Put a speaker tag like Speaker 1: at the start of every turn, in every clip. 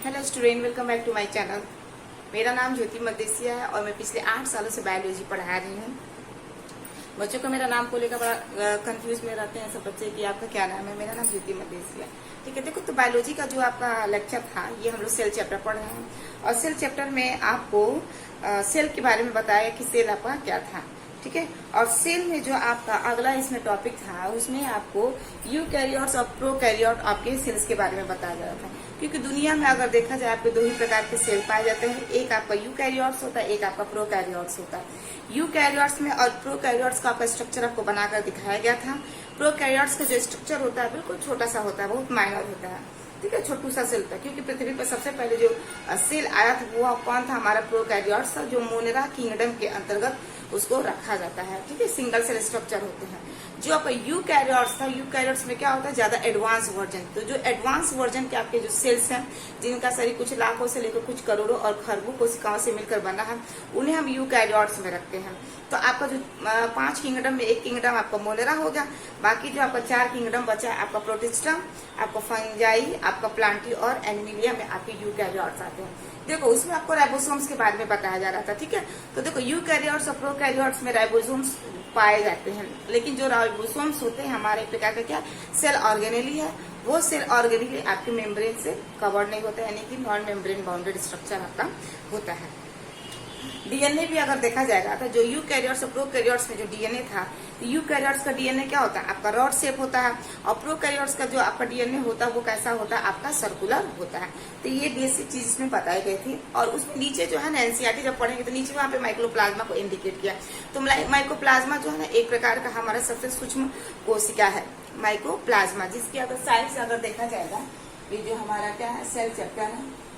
Speaker 1: Hello student, welcome back to my channel. मेरा नाम ज्योति मदेसिया है और मैं पिछले 8 सालों से बायोलॉजी पढ़ा रही हूँ। बच्चों को मेरा नाम को लेकर बड़ा कंफ्यूज में रहते हैं सब बच्चे कि आपका क्या नाम है। मेरा नाम ज्योति मदेसिया है। ठीक है, देखो तो बायोलॉजी का जो आपका लेक्चर था ये हम लोग सेल चैप्टर पढ़ रहे हैं और सेल चैप्टर में आपको सेल के बारे में बताया कि सेल आपका क्या था। ठीक है, और सेल में जो आपका अगला इसमें टॉपिक था उसमें आपको यूकैरियोट्स और प्रोकैरियोट आपके सेल्स के बारे में बताया गया था। क्योंकि दुनिया में अगर देखा जाए आपके दो ही प्रकार के सेल पाए जाते हैं, एक आपका यूकैरियोट्स होता है, एक आपका प्रोकैरियोट्स होता है। यूकैरियोट्स में और प्रोकैरियोट्स का आपका स्ट्रक्चर आपको बनाकर दिखाया गया था। प्रोकैरियोट्स का जो स्ट्रक्चर होता है बिल्कुल छोटा सा होता है, बहुत माइनर होता है। ठीक है, छोटू सा सेल था क्योंकि पृथ्वी पर सबसे पहले जो सेल आया था वो कौन था, हमारा प्रोकैरियोट्स था, जो मोनेरा किंगडम के अंतर्गत उसको रखा जाता है। ठीक है, सिंगल सेल स्ट्रक्चर होते हैं। जो आपका यूकैरियोट्स था, यूकैरियोट्स में क्या होता है, ज्यादा एडवांस वर्जन। तो जो एडवांस वर्जन के आपके जो सेल्स हैं जिनका शरीर कुछ लाखों से लेकर कुछ करोड़ों और खरबों कोशिकाओं से मिलकर बना है, उन्हें हम यूकैरियोट्स में रखते हैं। तो आपका जो 5 किंगडम में एक किंगडम आपका मोनेरा हो गया, बाकी जो आपका 4 किंगडम बचा है आपका प्रोटिस्टा, आपका फंजाई, आपका प्लांटी और एनिमिलिया में आपके यूकैरियोट्स आते हैं। देखो उसमें आपको राइबोसोम्स के बारे में बताया जा रहा था। ठीक है, तो देखो यूकैरियोट्स और प्रोकैरियोट्स में राइबोसोम्स पाए जाते हैं, लेकिन जो राइबोसोम्स होते हैं हमारे प्रकार का क्या सेल ऑर्गेनेली है, वो सेल ऑर्गेनेली आपके मेम्ब्रेन से कवर्ड नहीं होता है, यानी कि नॉन मेम्ब्रेन बाउंडेड स्ट्रक्चर आपका होता है। डीएनए भी अगर देखा जाएगा तो जो यूकैरियोट्स और प्रोकैरियोट्स में जो डीएनए था, तो यूकैरियोट्स का डीएनए क्या होता है, आपका रॉड शेप होता है, और प्रोकैरियोट्स का जो आपका डीएनए होता है वो कैसा होता है, आपका सर्कुलर होता है। तो ये बेसिक चीज इसमें बताई गई थी। और उसमें नीचे जो है ना एनसीईआरटी जब पढ़ेंगे तो नीचे वहाँ पे माइक्रोप्लाज्मा को इंडिकेट किया। तो माइक्रोप्लाज्मा जो है ना एक प्रकार का हमारा सबसे सूक्ष्म कोशिका है माइक्रोप्लाज्मा, जिसकी अगर साइज अगर देखा जाएगा, ये जो हमारा क्या है सेल चैप्टर है।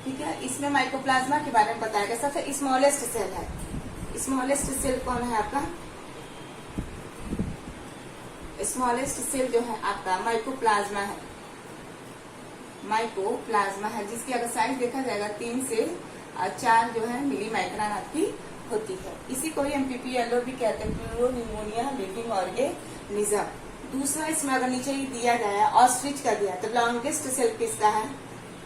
Speaker 1: ठीक है, इसमें माइक्रोप्लाज्मा के बारे में बताया गया। सबसे स्मॉलेस्ट सेल है, स्मॉलेस्ट सेल कौन है आपका, स्मॉलेस्ट सेल जो है आपका माइक्रोप्लाज्मा है, माइक्रोप्लाज्मा है, जिसकी अगर साइज देखा जाएगा 3 से 4 जो है मिली माइक्रोन आपकी होती है। इसी को ही हम पीपीएलओ भी कहते हैं, प्लूरो न्यूमोनिया लिविंग ऑर्गेनिज्म। दूसरा इसमें अगर नीचे ही दिया गया ऑस्ट्रिच का दिया, तो लॉन्गेस्ट सेल किसका है,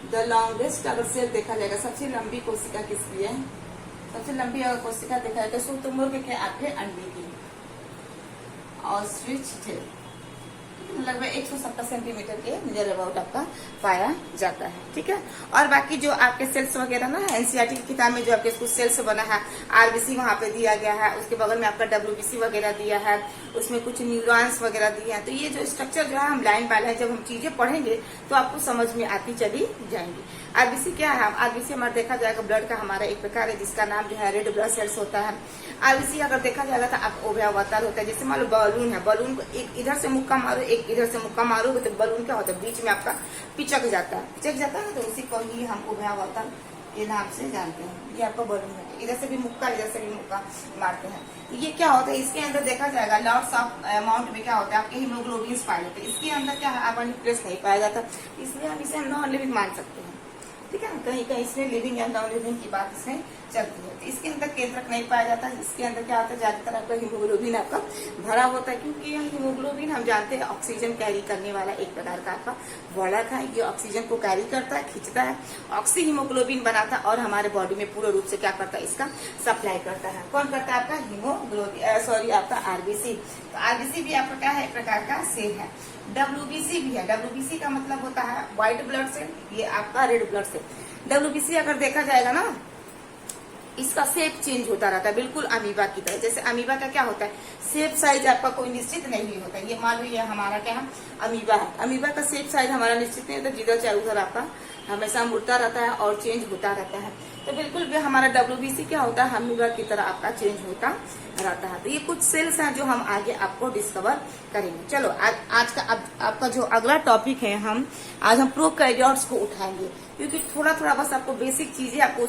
Speaker 1: द लॉन्गेस्ट अगर सेल देखा जाएगा, सबसे लंबी कोशिका किसकी है, सबसे लंबी अगर कोशिका देखा जाए तो शुतुरमुर्ग के आपके अंडे की ऑस्ट्रिच टेल लगभग 170 सेंटीमीटर के नियर अबाउट आपका पाया जाता है। ठीक है, और बाकी जो आपके सेल्स वगैरह ना एनसीईआरटी की किताब में जो आपके कुछ सेल्स बना है, आरबीसी वहाँ पे दिया गया है, उसके बगल में आपका डब्ल्यूबीसी वगैरह दिया है, उसमें कुछ न्यूरॉन्स वगैरह दिए हैं। तो ये जो स्ट्रक्चर जो है हम लाइन बाय लाइन जब हम चीजें पढ़ेंगे तो आपको समझ में आती चली जाएंगी। आरबीसी क्या है, आरबीसी हमारा देखा जाएगा ब्लड का हमारा एक प्रकार है जिसका नाम जो है रेड ब्लड सेल्स होता है। आरबीसी अगर देखा जाएगा तो आप उभयावतार होता है। जैसे मान लो बलून है, बलून को एक इधर से मुक्का मारो, एक इधर से मुक्का मारोगे तो बलून क्या होता है, बीच में आपका पिचक जाता है ना, तो उसी को ही हम उभयावतार के नाम से जानते हैं। ये आपका बलून है, इधर से भी मुक्का इधर से भी मुक्का मारते हैं। तो ये क्या होता है, इसके अंदर देखा जाएगा लॉट्स ऑफ अमाउंट में क्या होता है आपके हीमोग्लोबिन पाए जाते हैं। इसके अंदर क्या है आपका न्यूक्लियस नहीं पाया जाता, इसलिए हम इसे नॉन लिविंग मान सकते हैं। ठीक है, कहीं कहीं इसमें लिविंग या नॉन लिविंग की बात इसमें चलती है। तो इसके अंदर केंद्रक नहीं पाया जाता, इसके अंदर क्या होता है ज्यादातर आपका हीमोग्लोबिन आपका भरा होता है, क्योंकि यह हीमोग्लोबिन हम जानते हैं ऑक्सीजन कैरी करने वाला एक प्रकार का आपका वॉलक है। ये ऑक्सीजन को कैरी करता है, खींचता है, ऑक्सी हीमोग्लोबिन बनाता है और हमारे बॉडी में पूर्ण रूप से क्या करता है, इसका सप्लाई करता है। कौन करता है, आपका हीमोग्लोबिन आपका आरबीसी। तो आरबीसी भी आपका क्या है, एक प्रकार का सेल है। डब्ल्यूबीसी भी है, डब्ल्यूबीसी का मतलब होता है व्हाइट ब्लड सेल, ये आपका रेड ब्लड सेल। डब्ल्यूबीसी अगर देखा जाएगा ना, इसका शेप चेंज होता रहता है, बिल्कुल अमीबा की तरह। जैसे अमीबा का क्या होता है, शेप साइज आपका कोई निश्चित नहीं होता। ये मान लो ये हमारा क्या है, अमीबा है। अमीबा का शेप साइज हमारा निश्चित नहीं होता, जिधर चाहे उधर आपका हमेशा मुड़ता रहता है और चेंज होता रहता है। तो बिल्कुल भी हमारा डब्ल्यूबीसी क्या होता है, अमीबा की तरह आपका चेंज होता रहता है। तो ये कुछ सेल्स हैं जो हम आगे आपको डिस्कवर करेंगे। चलो आज का आपका जो अगला टॉपिक है, आज हम प्रोकैरियोट्स को उठाएंगे, क्योंकि थोड़ा थोड़ा बस आपको बेसिक चीजें आपको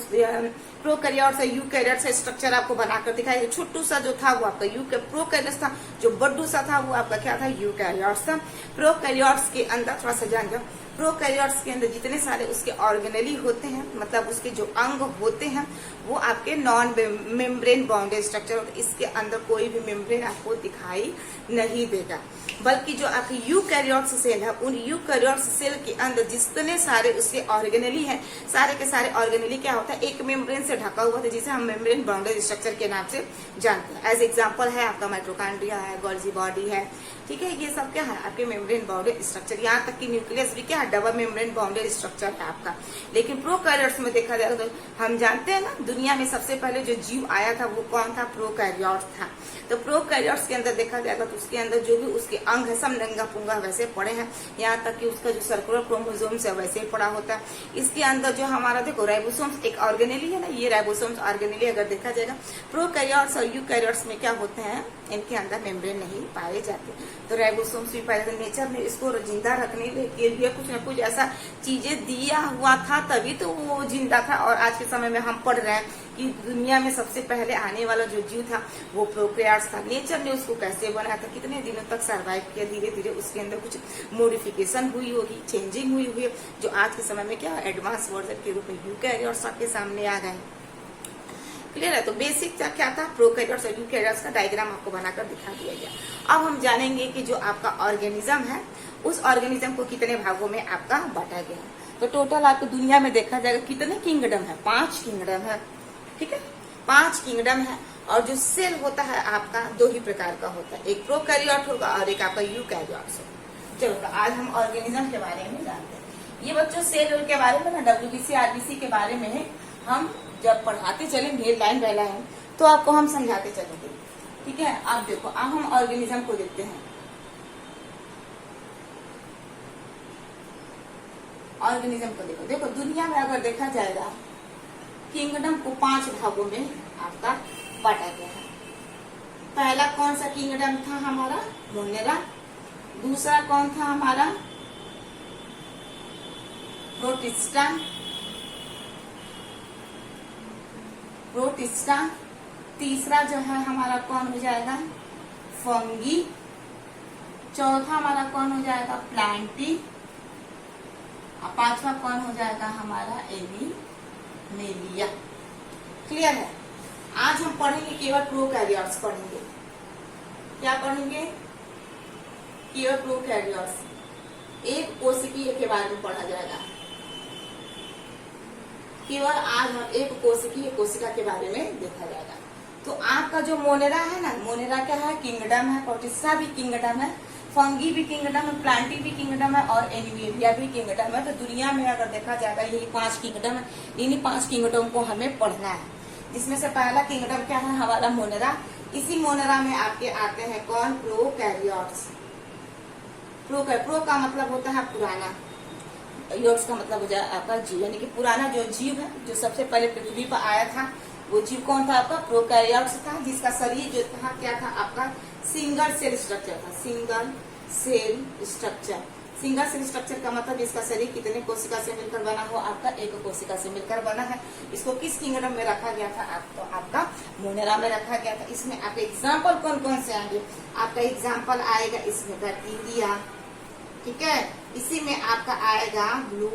Speaker 1: प्रोकैरियोट्स और यूकैरियोट्स का स्ट्रक्चर आपको बनाकर दिखाएंगे। छोटू सा जो था वो आपका प्रोकैरियोट्स था, जो बड्डू सा था वो आपका क्या था, यूकैरियोट्स था। प्रोकैरियोट्स के अंदर थोड़ा सा जान जाओ, प्रोकैरियोट्स के अंदर जितने सारे उसके ऑर्गेनेली होते हैं, मतलब उसके जो अंग होते हैं, वो आपके नॉन मेम्ब्रेन बाउंडेड स्ट्रक्चर होते हैं। इसके अंदर कोई भी मेम्ब्रेन आपको दिखाई नहीं देगा, बल्कि जो आपके यूकैरियोट्स सेल है, उन यूकैरियोट्स सेल के अंदर जितने सारे उसके ऑर्गेनेली हैं, सारे के सारे ऑर्गेनेली क्या होता है, एक मेम्ब्रेन से ढका हुआ था, जिसे हम मेम्ब्रेन बाउंडेड स्ट्रक्चर के नाम से जानते हैं। एज एग्जाम्पल है आपका माइटोकॉन्ड्रिया है, गोल्जी बॉडी है, ठीक है, ये सब क्या है आपके मेम्ब्रेन बाउंडेड स्ट्रक्चर। यहाँ तक कि न्यूक्लियस भी क्या है, डबल मेम्ब्रेन बाउंडेड स्ट्रक्चर है आपका। लेकिन प्रोकैरियोट्स में देखा जाए तो हम जानते हैं ना, दुनिया में सबसे पहले जो जीव आया था वो कौन था, प्रोकैरियोट्स था। तो प्रोकैरियोट्स के अंदर देखा जाएगा तो उसके अंदर जो भी उसके अंग है सब नंगा पुंगा वैसे पड़े हैं, यहाँ तक कि उसका जो सर्कुलर क्रोमोसोम्स है वैसे ही पड़ा होता है। इसके अंदर जो हमारा देखो राइबोसोम्स एक ऑर्गेनेली है ना, ये राइबोसोम्स ऑर्गेनेली अगर देखा जाएगा, प्रोकैरियोट्स और यूकैरियोट्स में क्या होते हैं, इनके अंदर मेम्ब्रेन नहीं पाए जाते। तो राइबोसोम्स भी पाए जाते। नेचर ने इसको जिंदा रखने के लिए कुछ न कुछ ऐसा चीजें दिया हुआ था, तभी तो वो जिंदा था। और आज के समय में हम पढ़ रहे हैं कि दुनिया में सबसे पहले आने वाला जो जीव था वो प्रोकैरियोट्स था। नेचर ने उसको कैसे बनाया था, कितने दिनों तक सर्वाइव किया, धीरे धीरे उसके अंदर कुछ मॉडिफिकेशन हुई होगी, चेंजिंग हुई हुई, जो आज के समय में क्या एडवांस वर्जन के रूप में यूकैरियोट्स आपके सामने आ गए। क्लियर है। तो बेसिक क्या था, प्रोकैरियोट्स और यूकैरियोट्स का डायग्राम आपको बनाकर दिखा दिया गया। अब हम जानेंगे कि जो आपका ऑर्गेनिज्म है, उस ऑर्गेनिज्म को कितने भागों में आपका बांटा गया है। तो टोटल आपको दुनिया में देखा जाएगा कितने किंगडम है, 5 किंगडम है, ठीक है, 5 किंगडम है। और जो सेल होता है आपका 2 ही प्रकार का होता है, एक प्रोकैरियोट होगा और एक आपका यूकैरियोट्स होगा। चलो तो आज हम ऑर्गेनिज्म के बारे में जानते हैं। ये बच्चों सेल के बारे में ना WBC RBC के बारे में हम जब पढ़ाते चलेंगे लाइन बाय लाइन तो आपको हम समझाते चलेंगे, ठीक है। आप देखो, अब हम ऑर्गेनिज्म को देखते हैं। ऑर्गेनिज्म को देखो, देखो दुनिया में अगर देखा जाएगा किंगडम को 5 भागों में आपका बांटा गया है। पहला कौन सा किंगडम था हमारा, मोनेरा। दूसरा कौन था हमारा, प्रोटिस्टा। प्रोटिस्टा। तीसरा जो है हमारा कौन हो जाएगा, फंगी। चौथा हमारा कौन हो जाएगा, प्लांटी। और 5वां कौन हो जाएगा हमारा, एनिमेलिया। क्लियर है। आज हम पढ़ेंगे केवल प्रोकैरियोट्स पढ़ेंगे। क्या पढ़ेंगे, केवल प्रोकैरियोट्स, एक कोशिकीय के बारे में पढ़ा जाएगा। केवल आज हम एक कोशिकीय कोशिका के बारे में देखा जाएगा। तो आपका जो मोनेरा है ना, मोनेरा क्या है, किंगडम है। प्रोटिस्टा भी किंगडम है, फंगी भी किंगडम है, प्लांटी भी किंगडम है और एनिमेलिया भी किंगडम है। तो दुनिया में अगर देखा जाएगा यही 5 किंगडम है। इन्हीं 5 किंगडम को हमें पढ़ना है, जिसमें से पहला किंगडम क्या है हमारा, मोनेरा। इसी मोनेरा में आपके आते हैं कौन, प्रोकैरियोट्स। प्रो का मतलब होता है पुराना, योट्स का मतलब हो जाए आपका जीव, यानी कि पुराना जो जीव है, जो सबसे पहले पृथ्वी पर आया था, वो जीव कौन था आपका, प्रोकैरियोट्स था, जिसका शरीर जो था क्या था आपका, सिंगल सेल स्ट्रक्चर था। Single cell structure, single cell structure का मतलब इसका शरीर कितने कोशिका से मिलकर बना हो, आपका एक कोशिका से मिलकर बना है। इसको किस किंगडम में रखा गया था, आपको आपका मोनेरा में रखा गया था। इसमें आपके एग्जाम्पल कौन कौन से आएंगे, आपका एग्जाम्पल आएगा इसमें बैक्टीरिया, ठीक है। इसी में आपका आएगा ब्लू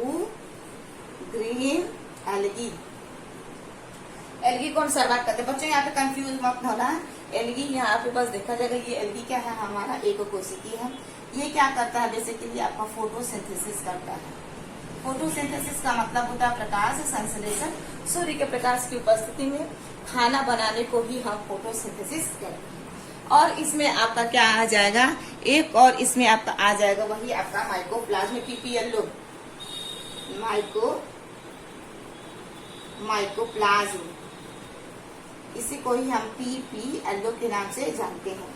Speaker 1: ग्रीन एल्गी। एल्गी कौन सर्वाइव करते हैं बच्चों, यहाँ पे कंफ्यूज मत होना। एल्गी यहाँ पे बस देखा जाएगा, ये एल्गी क्या है हमारा, एक कोशिकीय है। ये क्या करता है, बेसिकली आपका फोटोसिंथेसिस करता है। फोटोसिंथेसिस का मतलब होता है प्रकाश संश्लेषण। सूर्य के प्रकाश की उपस्थिति में खाना बनाने को ही हम फोटोसिंथेसिस करेंगे। और इसमें आपका क्या आ जाएगा, एक और इसमें आपका आ जाएगा वही आपका माइकोप्लाज्म, पीपीएलओ, माइकोप्लाज्म, इसी को ही हम पीपीएलओ के नाम से जानते हैं।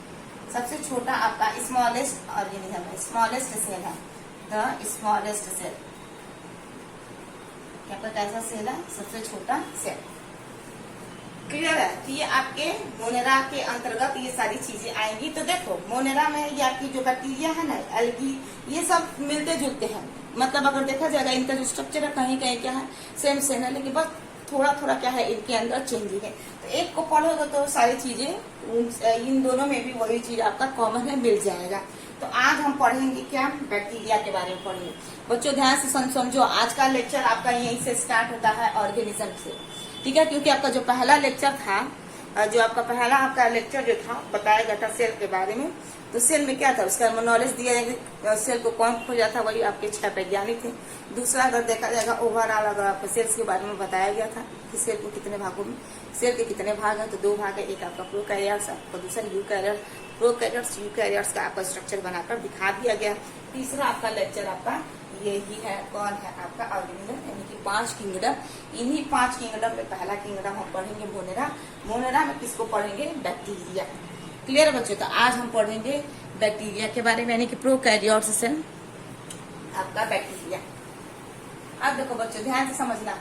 Speaker 1: सबसे छोटा आपका स्मॉलेस्ट ऑर्गेनिज्म है, स्मॉलेस्ट सेल है, द स्मॉलेस्ट सेल। क्या पता कैसा सेल है, सबसे छोटा सेल। क्लियर है। तो ये आपके मोनेरा के अंतर्गत ये सारी चीजें आएंगी। तो देखो मोनेरा में ये आपकी जो बैक्टीरिया है ना, एल्गी, ये सब मिलते जुलते हैं। मतलब अगर देखा जाएगा इनका जो स्ट्रक्चर है कहीं कहीं क्या है, सेम है, लेकिन बस थोड़ा थोड़ा क्या है इनके अंदर चेंजिंग है। तो एक को पढ़ोगे तो सारी चीजें इन दोनों में भी वही चीज आपका कॉमन है, मिल जाएगा। तो आज हम पढ़ेंगे क्या, बैक्टीरिया के बारे में पढ़ेंगे। बच्चों ध्यान से समझो, आज का लेक्चर आपका यहीं से स्टार्ट होता है ऑर्गेनिज्म से, ठीक है। क्योंकि आपका जो पहला लेक्चर था, जो आपका लेक्चर जो था बताया गया था सेल के बारे में। तो सेल में क्या था, उसका नॉलेज दिया जाएगा, सेल को कौन खोजा था, वही आपके 6 वैज्ञानिक थे। दूसरा अगर देखा जाएगा ओवरऑल अगर आपको सेल्स के बारे में बताया गया था कि सेल को कितने भागों में, सेल के कितने भाग है, तो 2 भाग है, एक आपका प्रोकैरियोट्स और दूसरा यूकैरियोट्स। प्रोकैरियोट्स यूकैरियोट्स का आपका स्ट्रक्चर बनाकर दिखा दिया गया। तीसरा आपका लेक्चर आपका यही है, कौन है आपका ऑर्गेनिज्म, यानी कि 5 किंगडम। इन्हीं 5 किंगडम में पहला किंगडम हम पढ़ेंगे मोनेरा। मोनेरा में किसको पढ़ेंगे, बैक्टीरिया। क्लियर बच्चों, तो आज हम पढ़ेंगे बैक्टीरिया के बारे में, यानी कि प्रोकैरियोट्स से आपका बैक्टीरिया। अब देखो बच्चों ध्यान से समझना,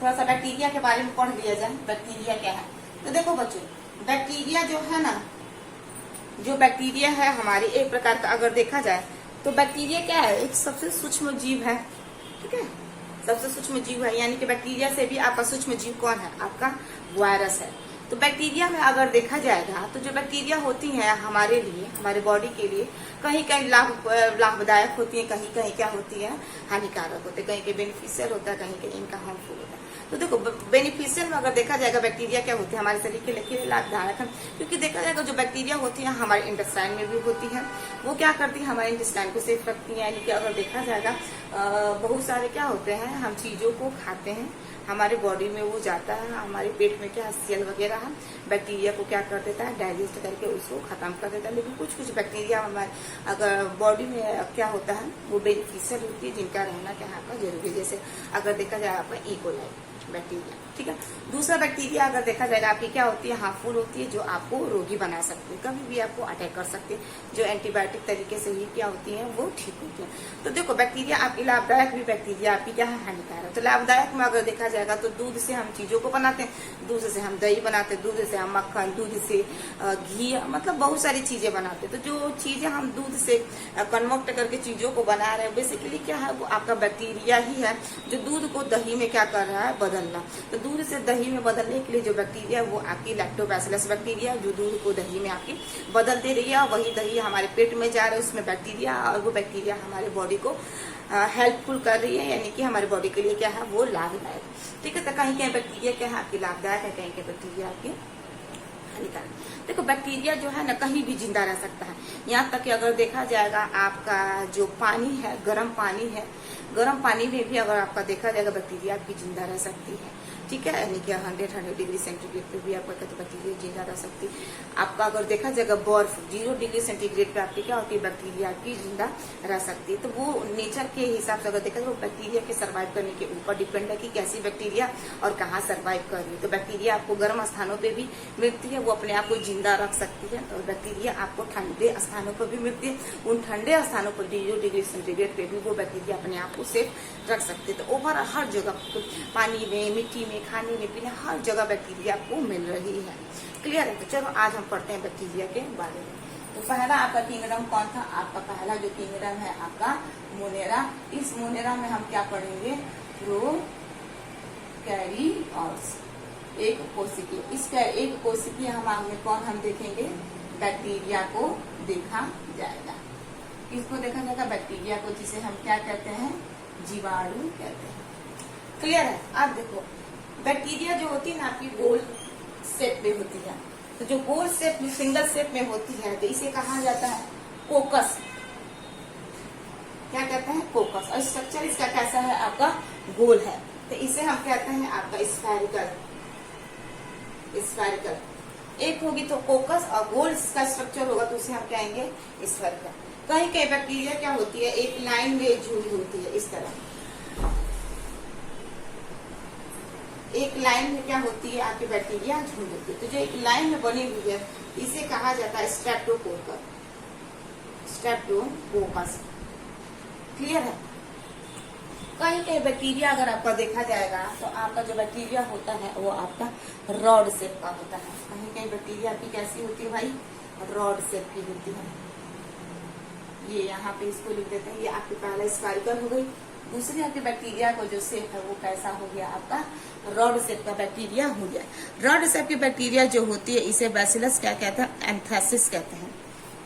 Speaker 1: थोड़ा सा बैक्टीरिया के बारे में पढ़ लिया जाए, बैक्टीरिया क्या है। तो देखो बच्चों, बैक्टीरिया जो है ना, जो बैक्टीरिया है हमारी एक प्रकार का अगर देखा जाए तो बैक्टीरिया क्या है, एक सबसे सूक्ष्म जीव है, ठीक है, सबसे सूक्ष्म जीव है। यानी कि बैक्टीरिया से भी आपका सूक्ष्म जीव कौन है, आपका वायरस है। तो बैक्टीरिया में अगर देखा जाएगा तो जो बैक्टीरिया होती हैं हमारे लिए, हमारे बॉडी के लिए कहीं कहीं लाभदायक होती है, कहीं कहीं क्या होती है, हानिकारक होते हैं, कहीं कहीं बेनिफिशियल होता है, कहीं कहीं इनका हार्मफुल होता है। तो देखो बेनिफिशियल में अगर देखा जाएगा बैक्टीरिया क्या होती है, हमारे शरीर के लिए लाभदायक है। क्योंकि देखा जाएगा जो बैक्टीरिया होती है हमारे इंटेस्टाइन में भी होती है, वो क्या करती है, हमारे इंटेस्टाइन को सेफ रखती है। यानी कि अगर देखा जाएगा बहुत सारे क्या होते हैं, हम चीजों को खाते हैं, हमारे बॉडी में वो जाता है, हमारे पेट में क्या सेल वगैरह है, बैक्टीरिया को क्या कर देता है, डाइजेस्ट करके उसको खत्म कर देता है। लेकिन कुछ कुछ बैक्टीरिया हमारे अगर बॉडी में क्या होता है, वो बेनिफिशियल होती है, जिनका रहना क्या है आपका जरूरी है। जैसे अगर देखा जाए आपका इकोलाई बैक्टीरिया, ठीक है। दूसरा बैक्टीरिया अगर देखा जाएगा आपकी क्या होती है, हार्मफुल होती है, जो आपको रोगी बना सकती है, कभी भी आपको अटैक कर सकती है, जो एंटीबायोटिक तरीके से ही क्या होती है वो ठीक होती है। तो देखो बैक्टीरिया आपकी लाभदायक भी, बैक्टीरिया आपकी क्या है, हानिकारक। तो लाभदायक में अगर देखा जाएगा तो दूध से हम चीजों को बनाते हैं, दूध से हम दही बनाते हैं, दूध से हम मक्खन, दूध से घी, मतलब बहुत सारी चीजें बनाते हैं। तो जो चीजें हम दूध से कन्वर्ट करके चीजों को बना रहे हैं, बेसिकली क्या है, वो आपका बैक्टीरिया ही है, जो दूध को दही में क्या कर रहा है, बदलना। तो दूध से दही में बदलने के लिए जो बैक्टीरिया वो आपकी लैक्टोबैसिलस बैक्टीरिया, जो दूध को दही में आपकी बदल दे रही है, और वही दही हमारे पेट में जा रहा है, उसमें बैक्टीरिया, और वो बैक्टीरिया हमारे बॉडी को हेल्पफुल कर रही है, यानी कि हमारे बॉडी के लिए क्या है, वो लाभदायक, ठीक है। तो कहीं कहीं बैक्टीरिया क्या है आपकी लाभदायक है, कहीं कहीं बैक्टीरिया आपकी हानिकारक। देखो बैक्टीरिया जो है ना कहीं भी जिंदा रह सकता है, यहाँ तक कि अगर देखा जाएगा आपका जो पानी है, गर्म पानी है, गर्म पानी में भी अगर आपका देखा जाएगा बैक्टीरिया आपकी जिंदा रह सकती है, ठीक है। यानी कि 100 डिग्री सेंटीग्रेड पे भी आपका बैक्टीरिया जिंदा रह सकती है। आपका अगर देखा जाएगा बर्फ 0 डिग्री सेंटीग्रेड पे आपकी क्या होती है, बैक्टीरिया आपकी जिंदा रह सकती है। तो वो नेचर के हिसाब से अगर देखा जाए, वो बैक्टीरिया के सर्वाइव करने के ऊपर डिपेंड है कि कैसी बैक्टीरिया और कहाँ सर्वाइव कर रही है। तो बैक्टीरिया आपको गर्म स्थानों पे भी मिलती है, वो अपने आप को जिंदा रख सकती है, और बैक्टीरिया आपको ठंडे स्थानों पर भी मिलती है, उन ठंडे स्थानों पर 0 डिग्री सेंटीग्रेड पे भी वो बैक्टीरिया अपने आप को सेफ रख सकते हैं। तो ओवरऑल हर जगह, पानी में, मिट्टी में, खाने में, पीने, हर जगह बैक्टीरिया आपको मिल रही है। क्लियर है। तो चलो आज हम पढ़ते हैं बैक्टीरिया के बारे में। तो पहला आपका किंगडम कौन था, आपका पहला जो किंगडम है आपका मोनेरा। इस मोनेरा में हम क्या पढ़ेंगे, प्रोकैरियोट्स, एक कोशिकीय। इसका एक कोशिकीय हम आगे कौन हम देखेंगे, बैक्टीरिया को देखा जाएगा। किसको देखा जाएगा, बैक्टीरिया को, जिसे हम क्या कहते हैं, जीवाणु कहते हैं। क्लियर है। अब देखो बैक्टीरिया जो होती है ना आपकी गोल शेप में होती है, तो जो गोल शेप में, सिंगल शेप में होती है, तो इसे कहा जाता है कोकस। क्या कहते हैं, कोकस। और स्ट्रक्चर इसका कैसा है, आपका गोल है, तो इसे हम कहते हैं आपका स्फेरिकल। स्फेरिकल एक होगी तो कोकस, और गोल का स्ट्रक्चर होगा तो उसे हम कहेंगे स्फेरिकल। कहीं कहीं बैक्टीरिया क्या होती है, एक लाइन में जुड़ी होती है, इस तरह एक लाइन में क्या होती है आपकी बैक्टीरिया झुंड होती है। तो जो एक लाइन में बनी हुई है इसे कहा जाता है स्ट्रेप्टोकोकस। स्ट्रेप्टोकोकस। क्लियर है। कहीं कहीं बैक्टीरिया अगर आपका देखा जाएगा तो आपका जो बैक्टीरिया होता है वो आपका रॉड शेप का होता है। कहीं कहीं बैक्टीरिया आपकी कैसी होती है भाई, रॉड शेप की होती है। ये यहाँ पे इसको लिख देते हैं, ये आपकी पहला स्पाइरल हो गई। दूसरी आपके बैक्टीरिया को जो शेप है वो कैसा हो गया, आपका रॉड शेप का बैक्टीरिया हो गया। रॉड शेप की बैक्टीरिया जो होती है इसे बैसिलस क्या कहते हैं, एंथ्रेसिस कहते हैं।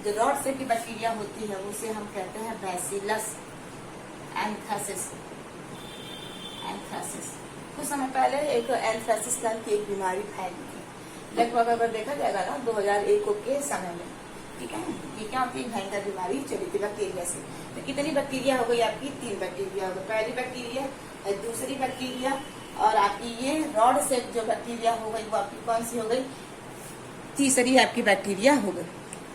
Speaker 1: जो रॉड शेप की बैक्टीरिया होती है उसे हम कहते हैं बैसिलस एंथ्रासिस। कुछ समय पहले एक एंथ्रासिस नाम की एक बीमारी फैली थी, लगभग अगर देखा जाएगा ना 2001 के समय में, ठीक है। ये क्या होती है, भयंकर बीमारी चली थी बैक्टीरिया से। तो कितनी बैक्टीरिया हो गई आपकी, 3 बैक्टीरिया हो गई। पहली बैक्टीरिया, दूसरी बैक्टीरिया और आपकी ये रॉड शेप जो बैक्टीरिया हो गई वो आपकी कौन सी हो गई, तीसरी आपकी बैक्टीरिया हो गई।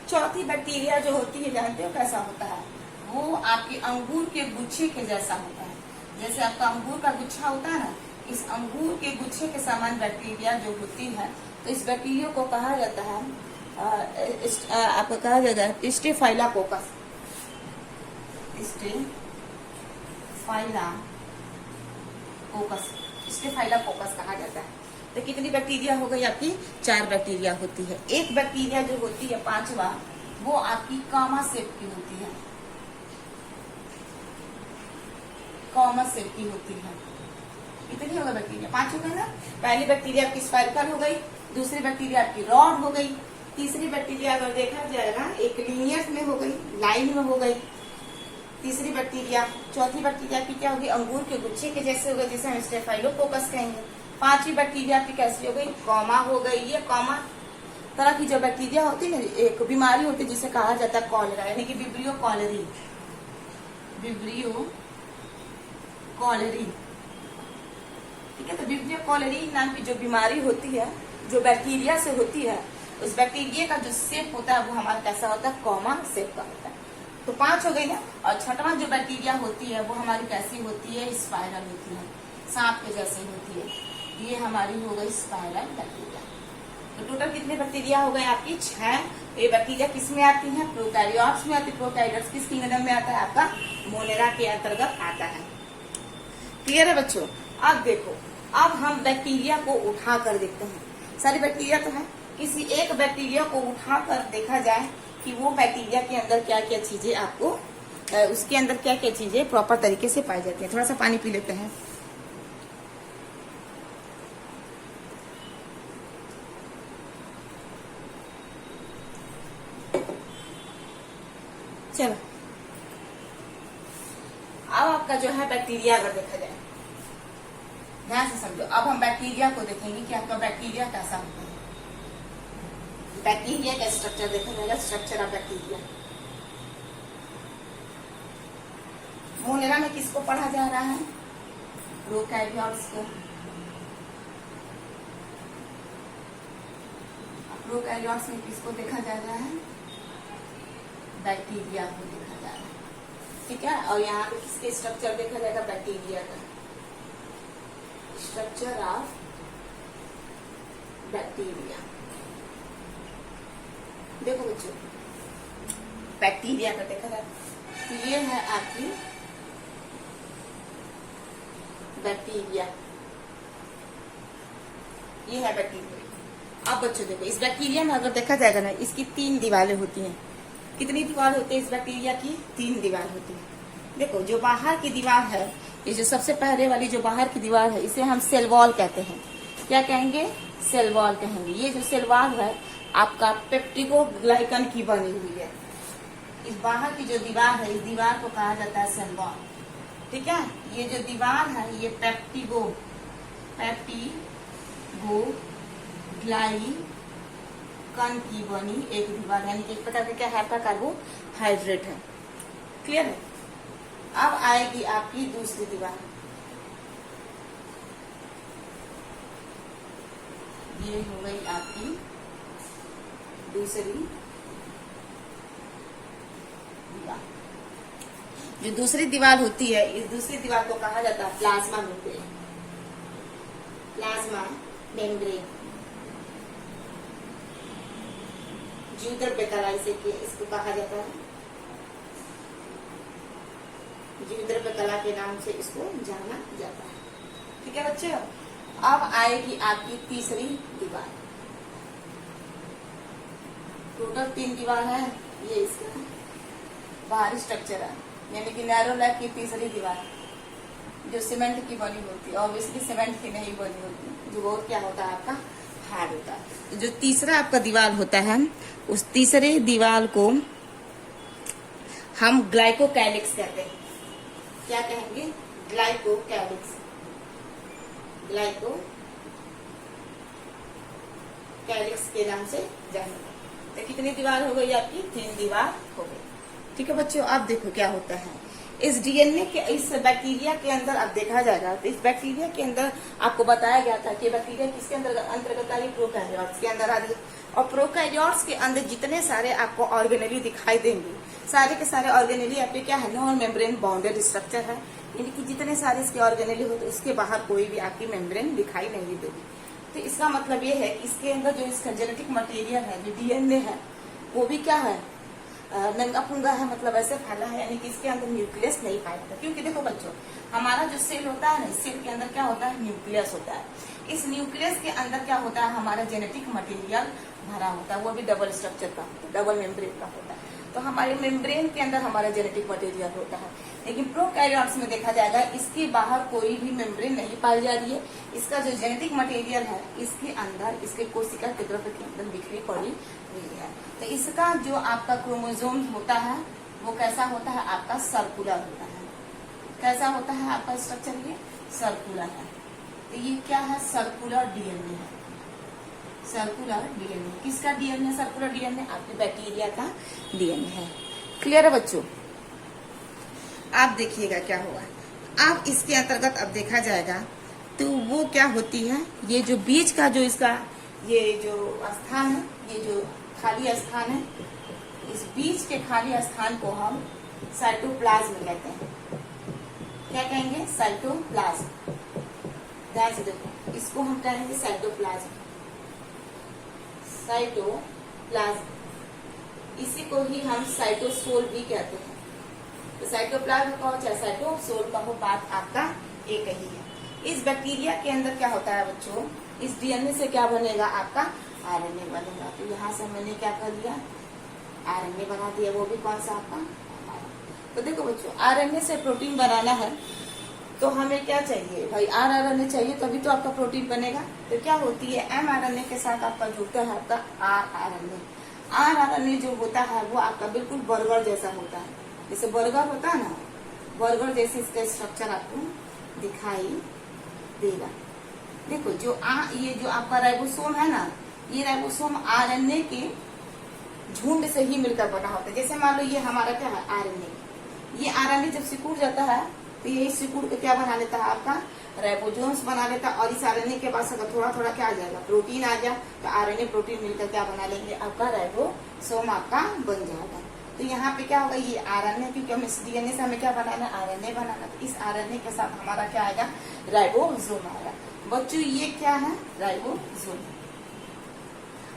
Speaker 1: चौथी बैक्टीरिया जो होती है जानते हो कैसा होता है, वो आपके अंगूर के गुच्छे के जैसा होता है। जैसे आपका अंगूर का गुच्छा होता है ना, इस अंगूर के गुच्छे के समान बैक्टीरिया जो होती है, तो इस बैक्टीरिया को कहा जाता है आपको कहा जाता है स्टेफाइलोकोकस। स्टेफाइलोकोकस कहा जाता है। तो कितनी बैक्टीरिया हो गई आपकी, 4 बैक्टीरिया होती है। एक बैक्टीरिया जो होती है 5वां, वो आपकी कामा शेप की होती है, कामा शेप की होती है। कितनी होगा बैक्टीरिया, 5 हो गए ना। पहली बैक्टीरिया आपकी स्पाइरकल हो गई, दूसरी बैक्टीरिया आपकी रॉड हो गई, तीसरी बैक्टीरिया अगर देखा जाएगा एक लीनियस में हो गई, लाइन में हो गई तीसरी बैक्टीरिया। चौथी बैक्टीरिया की क्या होगी, अंगूर के गुच्छे के जैसे हो गई, जिसे हम स्टेफाइलोकोकस कहेंगे। 5वीं बैक्टीरिया आपकी कैसी हो गई, कॉमा हो गई। ये कॉमा तरह की जो बैक्टीरिया होती है ना, एक बीमारी होती है जिसे कहा जाता है कॉलेरा, यानी कि विब्रियो कॉलेरी। ठीक है, तो विब्रियो कॉलेरी नाम की जो बीमारी होती है, जो बैक्टीरिया से होती है, उस बैक्टीरिया का जो शेप होता है वो हमारा कैसा होता है, कॉमा शेप का होता है। तो 5 हो गई ना। और 6वां जो बैक्टीरिया होती है वो हमारी कैसी होती है, स्पाइरल होती है, सांप के जैसे होती है। ये हमारी हो गई स्पाइरल बैक्टीरिया। तो टोटल कितने बैक्टीरिया हो गए आपकी, 6। ये बैक्टीरिया किस में आती है, प्रोकैरियोट्स में आती है। प्रोकैरियोट्स किस किंगडम में आता है, आपका मोनेरा के अंतर्गत आता है। क्लियर है बच्चों। अब देखो, अब हम बैक्टीरिया को उठा कर देखते हैं। सारी बैक्टीरिया तो है, किसी एक बैक्टीरिया को उठा कर देखा जाए कि वो बैक्टीरिया के अंदर क्या क्या चीजें आपको, उसके अंदर क्या क्या चीजें प्रॉपर तरीके से पाई जाती है। थोड़ा सा पानी पी लेते हैं। चलो, अब आपका जो है बैक्टीरिया अगर देखा जाए, ध्यान से समझो। अब हम बैक्टीरिया को देखेंगे कि आपका बैक्टीरिया कैसा होता है। बैक्टीरिया का स्ट्रक्चर देखा जाएगा, स्ट्रक्चर ऑफ बैक्टीरिया। मोनेरा में किसको पढ़ा जा रहा है, प्रोकैरियोट्स को। प्रोकैरियोट्स में किसको देखा जा रहा है, बैक्टीरिया को देखा जा रहा है, ठीक है। और यहाँ पे किसके स्ट्रक्चर देखा जाएगा, बैक्टीरिया का स्ट्रक्चर ऑफ बैक्टीरिया। देखो बच्चों, बैक्टीरिया का देखा जाए तो ये है आपकी बैक्टीरिया, ये है बैक्टीरिया। अब बच्चों देखो, इस बैक्टीरिया में अगर देखा जाएगा ना, इसकी 3 दीवारें होती हैं। कितनी दीवार होती है इस बैक्टीरिया की, 3 दीवार होती है। देखो, जो बाहर की दीवार है, ये जो सबसे पहले वाली जो बाहर की दीवार है, इसे हम सेल वॉल कहते हैं। क्या कहेंगे, सेल वॉल कहेंगे। ये जो सेल वॉल है आपका पेप्टिकोग्लाइकन की बनी हुई है। इस बाहर की जो दीवार है, इस दीवार को कहा जाता है सेल वॉल, ठीक है। ये जो दीवार है ये पेप्टिकोग्लाइकन की बनी एक दीवार, यानी कि एक प्रकार का क्या है, आपका कार्बोहाइड्रेट है। क्लियर है। अब आएगी आपकी दूसरी दीवार, ये हो गई आपकी दूसरी दीवार। जो दूसरी दीवार होती है, इस दूसरी दीवार को कहा जाता है प्लाज्मा मेम्ब्रेन। प्लाज्मा मेम्ब्रेन जीवद्रव्य कला इसको कहा जाता है, जीवद्रव्य कला के नाम से इसको जाना जाता है, ठीक है बच्चे। अब आएगी आपकी तीसरी दीवार। टोटल 3 दीवार है, ये इसका बाहरी स्ट्रक्चर है, यानी कि नैरो लैब की तीसरी दीवार जो सीमेंट की बनी होती है। ऑब्वियसली सीमेंट की नहीं बनी होती, जो बहुत क्या होता है आपका हार्ड होता है। जो तीसरा आपका दीवार होता है, उस तीसरे दीवार को हम ग्लाइकोकैलिक्स कहते हैं। क्या कहेंगे? ग्लाइकोकैलिक्स। ग्लाइकोकैलिक्स के नाम से जानेंगे। तो कितनी दीवार हो गई आपकी? 3 दीवार हो गई। ठीक है बच्चों, अब देखो क्या होता है इस डीएनए के, इस बैक्टीरिया के अंदर अब देखा जाएगा। तो इस बैक्टीरिया के अंदर आपको बताया गया था कि बैक्टीरिया किसके अंतर्गत आ रही? प्रोकैरियोट्स के अंदर आ रही है। और प्रोकैरियोट्स के अंदर जितने सारे आपको ऑर्गेनेली दिखाई देंगे, सारे के सारे ऑर्गेनेली आपके क्या है? नॉन मेम्ब्रेन बाउंडेड स्ट्रक्चर है। यानी कि जितने सारे इसके ऑर्गेनेली होते हैं उसके बाहर कोई भी आपकी मेम्ब्रेन दिखाई नहीं देगी। तो इसका मतलब ये है कि इसके अंदर जो इसका जेनेटिक मटेरियल है, जो डीएनए है, वो भी क्या है? नंगा पुंगा है, मतलब ऐसे फैला है। यानी कि इसके अंदर न्यूक्लियस नहीं पाया जाता। क्योंकि देखो बच्चों, हमारा जो सेल होता है ना, इस सेल के अंदर क्या होता है? न्यूक्लियस होता है। इस न्यूक्लियस के अंदर क्या होता है? हमारा जेनेटिक मटेरियल भरा होता है। वो भी डबल स्ट्रक्चर का, डबल मेम्ब्रेन का होता है। तो हमारे मेम्ब्रेन के अंदर हमारा जेनेटिक मटेरियल होता है। लेकिन प्रोकैरियोट्स में देखा जाएगा इसके बाहर कोई भी मेम्ब्रेन नहीं पाई जा रही है। इसका जो जेनेटिक मटेरियल है इसके अंदर, इसके कोशिका के द्रव्य के अंदर बिखरी पड़ी हुई है। तो इसका जो आपका क्रोमोसोम होता है वो कैसा होता है? आपका सर्कुलर होता है। कैसा होता है आपका स्ट्रक्चर? ये सर्कुलर है। तो ये क्या है? सर्कुलर डीएनए है। सर्कुलर डीएनए किसका डीएनए? सर्कुलर डीएनए आपके बैक्टीरिया का डीएनए है। क्लियर है बच्चों? आप देखिएगा क्या होगा। आप इसके अंतर्गत अब देखा जाएगा तो वो क्या होती है, ये जो बीज का जो इसका ये जो स्थान है, ये जो खाली स्थान है, इस बीज के खाली स्थान को हम साइटोप्लाज्म कहते हैं। क्या कहेंगे? साइटोप्लाज्म। ध्यान से देखो, इसको हम कहेंगे साइटोप्लाज्म। साइटोप्लाज्म, इसी को ही हम साइटोसोल भी कहते हैं। तो साइटोप्लाज्म का हो चाहे साइटोसोल का हो, बात आपका एक ही है। इस बैक्टीरिया के अंदर क्या होता है बच्चों? इस डीएनए से क्या बनेगा? आपका आरएनए बनेगा। तो यहाँ से मैंने क्या कर दिया? आरएनए बना दिया। वो भी कौन सा? आपका। तो देखो बच्चों, आरएनए से प्रोटीन बनाना है तो हमें क्या चाहिए भाई? आरएनए चाहिए, तभी तो आपका प्रोटीन बनेगा। तो क्या होती है? एमआरएनए के साथ आपका जुड़ता है आपका आरआरएनए। आरआरएनए जो होता है वो आपका बिल्कुल बर्गर जैसा होता है। जैसे बर्गर होता है ना, बर्गर जैसे इसका स्ट्रक्चर आपको दिखाई देगा। देखो जो ये जो आपका राइबोसोम है ना, ये राइबोसोम आरएनए के झुंड से ही मिलकर बना होता है। जैसे मान लो ये हमारा क्या है? आरएनए। ये आरएनए जब सिकुड़ जाता है तो ये सिकुड़ के क्या बना लेता है? आपका राइबोसोम्स बना लेता है। और इस आरएनए के पास अगर थोड़ा थोड़ा क्या आ जाएगा? प्रोटीन आ जाए, तो आरएनए प्रोटीन मिलकर क्या बना लेंगे? आपका राइबोसोम आपका बन जाएगा। तो यहाँ पे क्या होगा? ये आरएनए, क्योंकि हम इस डीएनए से हमें क्या बनाना है? आरएनए बनाना। तो इस आरएनए के साथ हमारा क्या आएगा? राइबोसोम आएगा। बच्चों ये क्या है? राइबोसोम।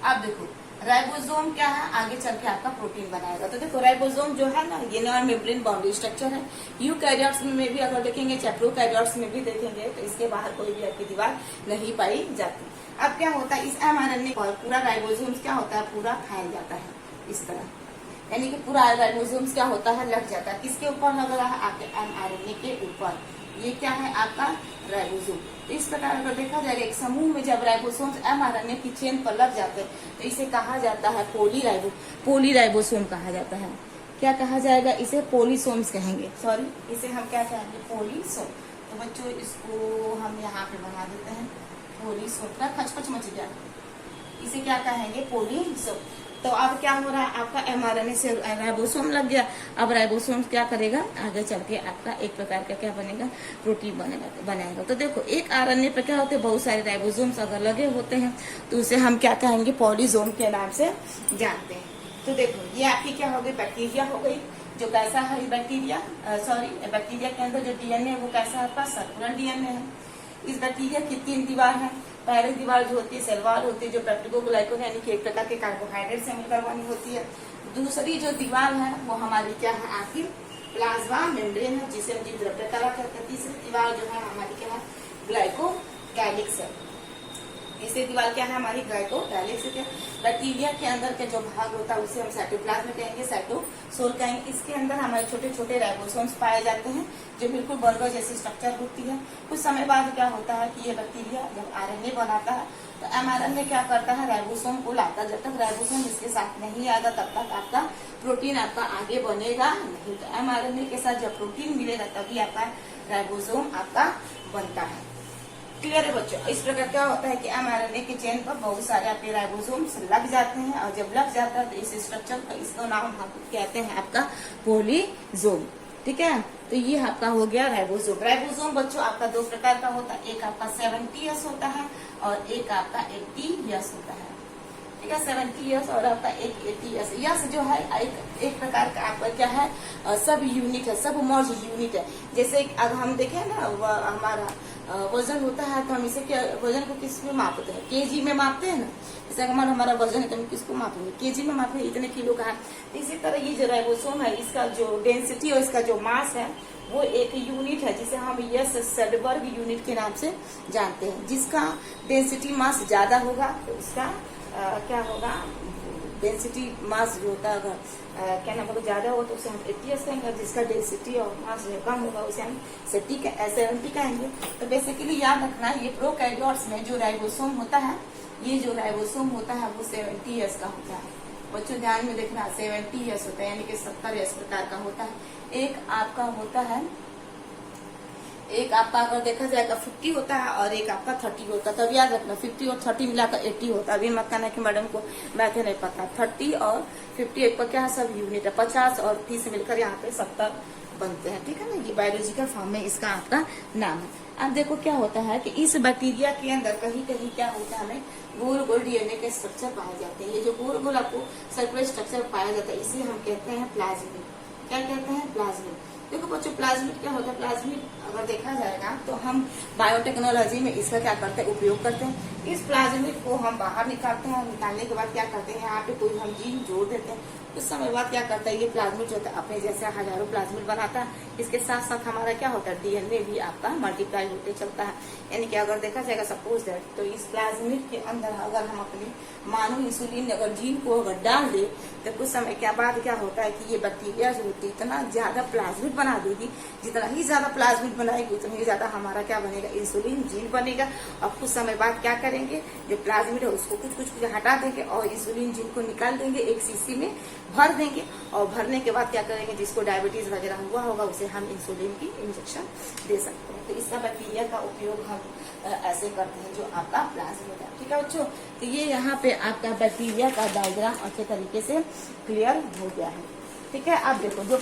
Speaker 1: अब देखो राइबोसोम क्या है? आगे चल के आपका प्रोटीन बनाएगा। तो देखो राइबोसोम जो है ना, ये नॉन मेम्ब्रेन बाउंड्री स्ट्रक्चर है। यूकैरियोट्स में भी अगर देखेंगे, चाहे प्रोकैरियोट्स में भी देखेंगे, तो इसके बाहर कोई भी आपकी दीवार नहीं पाई जाती। अब क्या होता है? इस एमआरएनए पर पूरा राइबोसोम क्या होता है? पूरा फैल जाता है इस तरह। यानी कि पूरा राइबोसोम्स क्या होता है? लग जाता है। किसके ऊपर लग रहा है? आपके एमआरएनए के ऊपर। ये क्या है? आपका राइबोसोम। तो इस प्रकार अगर देखा जाएगा एक समूह में जब राइबोसोम्स एमआरएनए की चेन पर लग जाते हैं तो इसे कहा जाता है पॉलीराइबोसोम कहा जाता है। क्या कहा जाएगा? इसे पोलीसोम्स कहेंगे। सॉरी, इसे हम क्या कहेंगे? पोलीसोम। तो बच्चों इसको हम यहाँ पे बना देते हैं पोलीसोम। का खचखच मच गया, इसे क्या कहेंगे? पोलीसोम। तो अब क्या हो रहा है? आपका एमआरएनए से राइबोसोम लग गया। अब राइबोसोम क्या करेगा? आगे चल के आपका एक प्रकार का क्या बनेगा? प्रोटीन बनाएगा। तो देखो एक आरएनए पे क्या होते हैं? बहुत सारे राइबोसोम्स अगर लगे होते हैं तो उसे हम क्या कहेंगे? पॉलीसोम के नाम से जानते हैं। तो देखो ये आपकी क्या हो गई? बैक्टीरिया हो गई। जो कैसा है बैक्टीरिया? बैक्टीरिया के अंदर जो डीएनए है वो कैसा है? आपका सर्कुलर डीएनए है। इस बैक्टीरिया की 3 दीवार है। पहली दीवार जो होती है सेल वॉल होती है, जो पेप्टिडोग्लाइकन यानी कि एक प्रकार के कार्बोहाइड्रेट से मिलकर बनी होती है। दूसरी जो दीवार है वो हमारी क्या है? आपकी प्लाज्मा मेम्ब्रेन है, जिसे हम जीव द्रव्य कला कहते हैं। तीसरी दीवार जो है हमारी क्या है? ग्लाइकोकैलिक्स है। तीसरी दीवार क्या है? हमारी ग्लाइकोकैलिक्स है। बैक्टीरिया के अंदर के जो भाग होता है उसे हम साइटोप्लाज्म कहेंगे, साइटोसोल कहेंगे। इसके अंदर हमारे छोटे छोटे राइबोसोम्स पाए जाते हैं जो बिल्कुल बर्गर जैसी स्ट्रक्चर होती है। कुछ समय बाद क्या होता है कि ये बैक्टीरिया जब आरएनए बनाता है तो mRNA क्या करता है, राइबोसोम को लाता है। जब तक राइबोसोम इसके साथ नहीं आएगा तब तक आपका प्रोटीन आपका आगे बनेगा नहीं। तो mRNA के साथ जब प्रोटीन मिलेगा तभी आपका राइबोसोम आपका बनता है। क्लियर है बच्चों। इस प्रकार क्या होता है कि mRNA के चेन पर बहुत सारे आपके राइबोसोम्स लग जाते हैं, और जब लग जाता है तो इस स्ट्रक्चर का इसका नाम हम कहते हैं आपका पॉलीजोम। ठीक है, तो ये आपका हो गया राइबोसोम। राइबोसोम बच्चों आपका दो प्रकार का होता है, एक आपका 70S होता है और एक आपका 80S होता है। ठीक है, 70S और आपका एक 80S। यस जो है एक प्रकार का आपका क्या है, सब यूनिट है, सब मर्ज यूनिट है। जैसे अब हम देखें ना, हमारा वजन होता है तो हम इसे क्या, वजन को किस में मापते हैं, केजी में मापते हैं ना। जैसे हमारा वजन है तो हम किसको मापेंगे, केजी में मापेंगे, इतने किलो का है। इसी तरह ये जो राइबोसोम है इसका जो डेंसिटी और इसका जो मास है वो एक यूनिट है जिसे हम यस सेडबर्ग यूनिट के नाम से जानते हैं। जिसका डेंसिटी मास ज्यादा होगा तो उसका क्या होगा, डेंसिटी मास जो होता है क्या नाम होगा, ज्यादा होगा तो उसे हम 80S कहेंगे। जिसका डेंसिटी और मास जो कम होगा उसे हम 70 कहेंगे। तो बेसिकली याद रखना, ये प्रोकैरियोट्स में जो राइबोसोम होता है, ये जो राइबोसोम होता है वो 70S का होता है। बच्चों ध्यान में देखना, 70S होता है, यानी कि 70S प्रकार का होता है। एक आपका होता है, एक आपका अगर देखा जाएगा 50 होता है और एक आपका 30 होता है। तब याद रखना 50 और 30 मिलाकर 80 होता है। अभी मत कहना कि मैडम को मैथ नहीं पता। 30 और 50 एक पर क्या है, सब यूनिट है। 50 और 30 मिलकर यहाँ पे 70 बनते हैं। ठीक है ना, ये बायोलॉजिकल फॉर्म में इसका आपका नाम है। अब देखो क्या होता है कि इस बैक्टीरिया के अंदर कहीं कहीं क्या होता है, हमें गोल गोल डीएनए के स्ट्रक्चर पाए जाते हैं। ये जो गोल गोल आपको सर्कुलर स्ट्रक्चर पाया जाता है इसे हम कहते हैं प्लाज्मिड। क्या कहते हैं, प्लाज्मिड। देखो बच्चों प्लाज्मिड क्या होता है, प्लाज्मिड अगर देखा जाएगा तो हम बायोटेक्नोलॉजी में इसका क्या करते हैं, उपयोग करते हैं। इस प्लाज्मिड को हम बाहर निकालते हैं, निकालने के बाद क्या करते हैं, यहाँ पे कोई हम जीन जोड़ देते हैं। कुछ समय बाद क्या करता है, ये प्लाज्मिड जो होता है अपने जैसे हजारों प्लाज्मिड बनाता है। इसके साथ साथ हमारा क्या होता है, डीएनए भी आपका मल्टीप्लाई होते चलता है। यानी कि अगर देखा जाएगा सपोज दैट, तो इस प्लाज्मिड के अंदर अगर हम अपनी मानव इंसुलिन अगर जीन को अगर डाल दे तो कुछ समय के बाद क्या होता है कि ये बैक्टीरिया जो होती है इतना ज्यादा प्लाज्मिड बना देगी, जितना ही ज्यादा प्लाज्मिड बनाएगी उतना ही ज्यादा हमारा क्या बनेगा, इंसुलिन जीन बनेगा। और कुछ समय बाद क्या करेंगे, जो प्लाज्मिड है उसको कुछ कुछ हटा देंगे और इंसुलिन जीन को निकाल देंगे, एक शीशी में भर देंगे। और भरने के बाद क्या करेंगे, जिसको डायबिटीज वगैरह हुआ होगा उसे हम इंसुलिन की इंजेक्शन दे सकते हैं। तो इसका बैक्टीरिया का उपयोग हम ऐसे करते हैं, जो आपका प्लाज्मिड है। ठीक है बच्चों, तो ये यहाँ पे आपका बैक्टीरिया का डायग्राम अच्छे तरीके से क्लियर हो गया है। ठीक है, अब देखो जो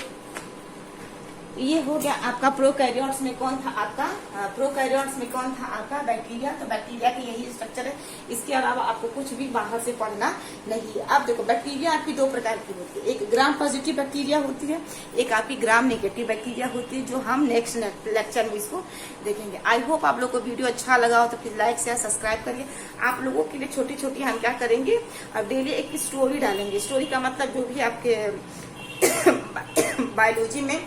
Speaker 1: ये हो गया आपका प्रोकैरियोट्स में कौन था आपका, प्रोकैरियोट्स में कौन था आपका, बैक्टीरिया। तो बैक्टीरिया का यही स्ट्रक्चर है, इसके अलावा आपको कुछ भी बाहर से पढ़ना नहीं है। अब देखो बैक्टीरिया आपकी दो प्रकार की होती है, एक ग्राम पॉजिटिव बैक्टीरिया होती है, एक आपकी ग्राम नेगेटिव बैक्टीरिया होती है, जो हम नेक्स्ट लेक्चर में इसको देखेंगे। आई होप आप लोग को वीडियो अच्छा लगा हो तो फिर लाइक शेयर सब्सक्राइब करिए। आप लोगों के लिए छोटी छोटी हम क्या करेंगे, अब डेली एक स्टोरी डालेंगे। स्टोरी का मतलब जो भी आपके बायोलॉजी में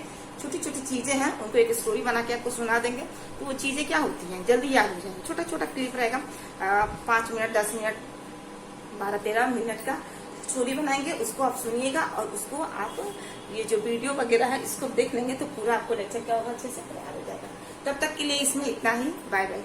Speaker 1: छोटी छोटी चीजें हैं उनको एक स्टोरी बना के आपको सुना देंगे, तो वो चीजें क्या होती हैं जल्दी याद हो जाएंगी। छोटा छोटा क्लिप रहेगा, 5 मिनट 10 मिनट 12-13 मिनट का स्टोरी बनाएंगे, उसको आप सुनिएगा और उसको आप ये जो वीडियो वगैरह है इसको देख लेंगे तो पूरा आपको लेक्चर क्या होगा अच्छे से तैयार हो जाएगा। तब तक के लिए इसमें इतना ही, बाय बाय।